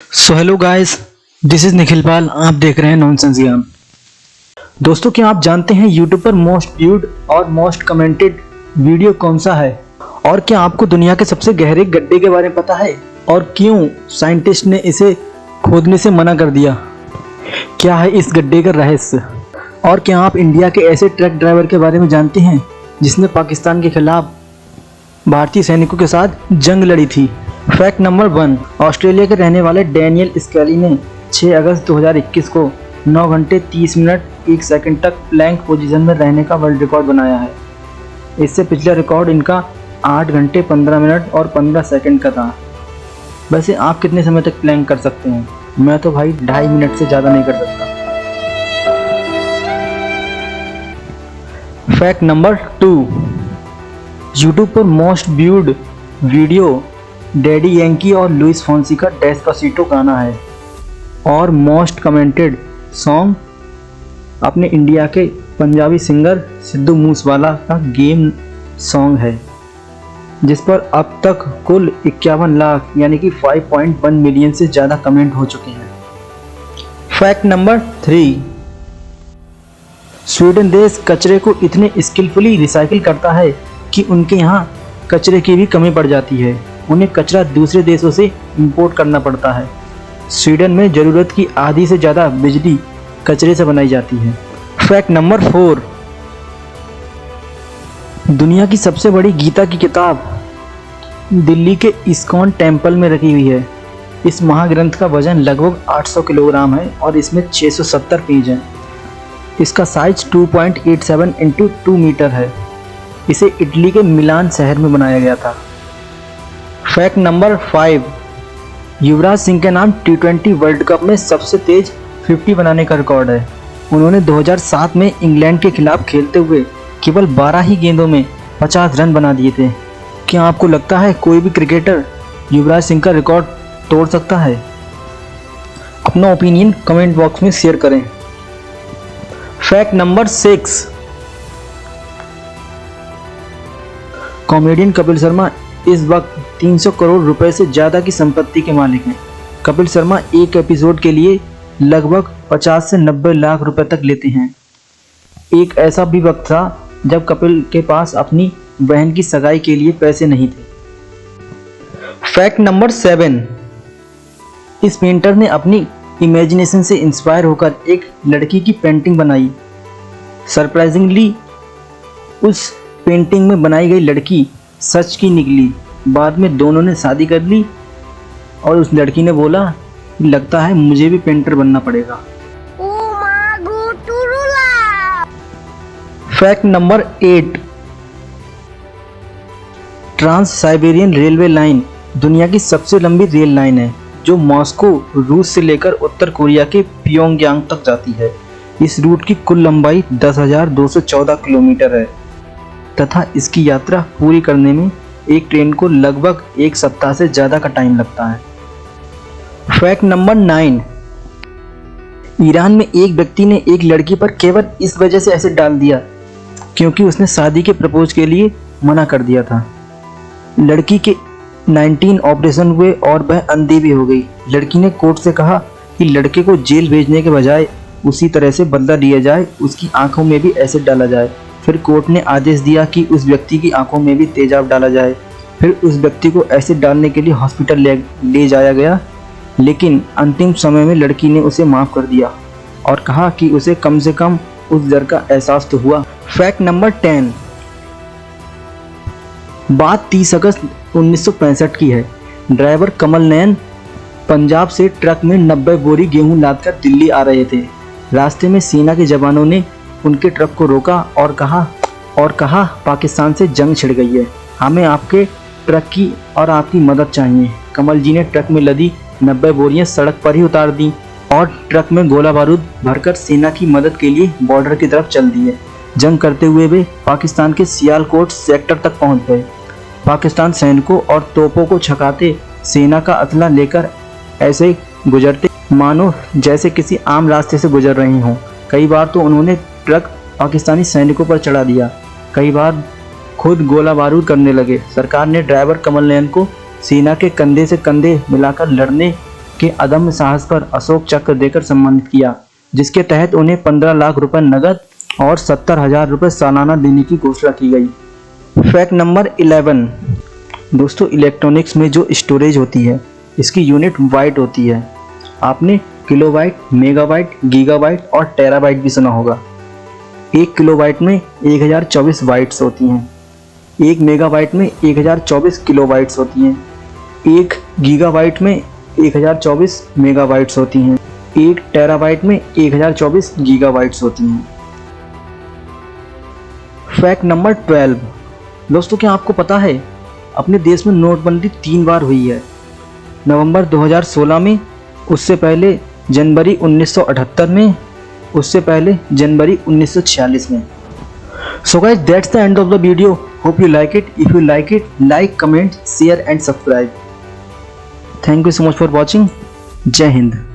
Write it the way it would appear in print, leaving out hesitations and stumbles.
So hello guys, this is Nikhil Pal. आप देख रहे हैं नॉनसेंस ज्ञान। दोस्तों, क्या आप जानते हैं यूट्यूब पर मोस्ट व्यूड और मोस्ट कमेंटेड वीडियो कौन सा है? और क्या आपको दुनिया के सबसे गहरे गड्ढे के बारे में पता है और क्यों साइंटिस्ट ने इसे खोदने से मना कर दिया? क्या है इस गड्ढे का रहस्य? और क्या आप इंडिया के ऐसे ट्रक ड्राइवर के बारे में जानते हैं जिसने पाकिस्तान के खिलाफ भारतीय सैनिकों के साथ जंग लड़ी थी? फैक्ट नंबर 1, ऑस्ट्रेलिया के रहने वाले डैनियल स्कैली ने 6 अगस्त 2021 को 9 घंटे 30 मिनट 1 सेकंड तक प्लैंक पोजीशन में रहने का वर्ल्ड रिकॉर्ड बनाया है। इससे पिछला रिकॉर्ड इनका 8 घंटे 15 मिनट और 15 सेकंड का था। वैसे आप कितने समय तक प्लैंक कर सकते हैं? मैं तो भाई 2.5 मिनट से ज़्यादा नहीं कर सकता। फैक्ट नंबर 2, यूट्यूब पर most viewed video daddy Yankee और लुइस फोंसी का डेस्पासिटो गाना है और मोस्ट कमेंटेड सॉन्ग अपने इंडिया के पंजाबी सिंगर सिद्धू मूसेवाला का गेम सॉन्ग है, जिस पर अब तक कुल 51 लाख यानी कि 5.1 मिलियन से ज़्यादा कमेंट हो चुके हैं। फैक्ट नंबर 3, स्वीडन देश कचरे को इतने स्किलफुली रिसाइकिल करता है कि उनके यहाँ कचरे की भी कमी पड़ जाती है। उन्हें कचरा दूसरे देशों से इंपोर्ट करना पड़ता है। स्वीडन में ज़रूरत की आधी से ज़्यादा बिजली कचरे से बनाई जाती है। फैक्ट नंबर 4, दुनिया की सबसे बड़ी गीता की किताब दिल्ली के इस्कॉन टेम्पल में रखी हुई है। इस महाग्रंथ का वजन लगभग 800 किलोग्राम है और इसमें 670 पेज हैं। इसका साइज 2.87 × 2 मीटर है। इसे इटली के मिलान शहर में बनाया गया था। फैक्ट नंबर 5, युवराज सिंह के नाम T20 वर्ल्ड कप में सबसे तेज 50 बनाने का रिकॉर्ड है। उन्होंने 2007 में इंग्लैंड के खिलाफ खेलते हुए केवल 12 ही गेंदों में 50 रन बना दिए थे। क्या आपको लगता है कोई भी क्रिकेटर युवराज सिंह का रिकॉर्ड तोड़ सकता है? अपना ओपिनियन कमेंट बॉक्स में शेयर करें। Fact number 6, comedian Kapil Sharma इस वक्त 300 करोड़ रुपए से ज़्यादा की संपत्ति के मालिक हैं। कपिल शर्मा एक एपिसोड के लिए लगभग 50 से 90 लाख रुपए तक लेते हैं। एक ऐसा भी वक्त था जब कपिल के पास अपनी बहन की सगाई के लिए पैसे नहीं थे। फैक्ट नंबर 7, इस पेंटर ने अपनी इमेजिनेशन से इंस्पायर होकर एक लड़की की पेंटिंग बनाई। सरप्राइजिंगली उस पेंटिंग में बनाई गई लड़की सच की निकली। बाद में दोनों ने शादी कर ली और उस लड़की ने बोला कि लगता है मुझे भी पेंटर बनना पड़ेगा। Fact number 8, Trans Siberian railway line दुनिया की सबसे लंबी रेल लाइन है, जो मॉस्को रूस से लेकर उत्तर कोरिया के प्योंगयांग तक जाती है। इस रूट की कुल लंबाई 10,214 किलोमीटर है तथा इसकी यात्रा पूरी करने में एक ट्रेन को लगभग 1 सप्ताह से ज़्यादा का टाइम लगता है। फैक्ट नंबर 9, ईरान में एक व्यक्ति ने एक लड़की पर केवल इस वजह से एसिड डाल दिया क्योंकि उसने शादी के प्रपोज के लिए मना कर दिया था। लड़की के 19 ऑपरेशन हुए और वह अंधी भी हो गई। लड़की ने कोर्ट से कहा कि लड़के को जेल भेजने के बजाय उसी तरह से बदला लिया जाए, उसकी आंखों में भी एसिड डाला जाए। फिर कोर्ट ने आदेश दिया कि उस व्यक्ति की आंखों में भी तेजाब डाला जाए। फिर उस व्यक्ति को एसिड डालने के लिए हॉस्पिटल ले जाया गया, लेकिन अंतिम समय में लड़की ने उसे माफ़ कर दिया और कहा कि उसे कम से कम उस डर का एहसास तो हुआ। फैक्ट नंबर 10, बात 30 अगस्त 1965 की है। ड्राइवर कमल नयन पंजाब से ट्रक में 90 बोरी गेहूं लादकर दिल्ली आ रहे थे। रास्ते में सेना के जवानों ने उनके ट्रक को रोका और कहा पाकिस्तान से जंग छिड़ गई है, हमें आपके ट्रक की और आपकी मदद चाहिए। कमल जी ने ट्रक में लदी 90 बोरियां सड़क पर ही उतार दी और ट्रक में गोला बारूद भरकर सेना की मदद के लिए बॉर्डर की तरफ चल दिए। जंग करते हुए वे पाकिस्तान के सियालकोट सेक्टर तक पहुंच गए। पाकिस्तान सैनिकों और तोपों को छकाते सेना का असला लेकर ऐसे गुजरते मानो जैसे किसी आम रास्ते से गुजर रहे हों। कई बार तो उन्होंने ट्रक पाकिस्तानी सैनिकों पर चढ़ा दिया, कई बार खुद गोला बारूद करने लगे। सरकार ने ड्राइवर कमल नयन को सेना के कंधे से कंधे मिलाकर लड़ने के अदम्य साहस पर अशोक चक्र देकर सम्मानित किया, जिसके तहत उन्हें 15 लाख रुपए नगद और 70,000 रुपये सालाना देने की घोषणा की गई। Fact number 11। दोस्तों, इलेक्ट्रॉनिक्स में जो स्टोरेज होती है इसकी यूनिट बाइट होती है। आपने किलोबाइट, मेगाबाइट, गीगाबाइट और टेराबाइट भी सुना होगा। 1 किलोबाइट में 1024 बाइट्स होती हैं, 1 मेगाबाइट में 1024 किलोबाइट्स होती हैं, 1 गीगाबाइट में 1024 मेगाबाइट्स होती हैं, 1 टेराबाइट में 1024 गीगाबाइट्स होती हैं। Fact number 12। दोस्तों, क्या आपको पता है अपने देश में नोटबंदी 3 बार हुई है? नवंबर 2016 में, उससे पहले जनवरी 1978 में, उससे पहले जनवरी 1946 में। So guys, that's the end of the video. Hope you like it. If you like it, like, comment, share and subscribe. Thank you so much for watching. जय हिंद।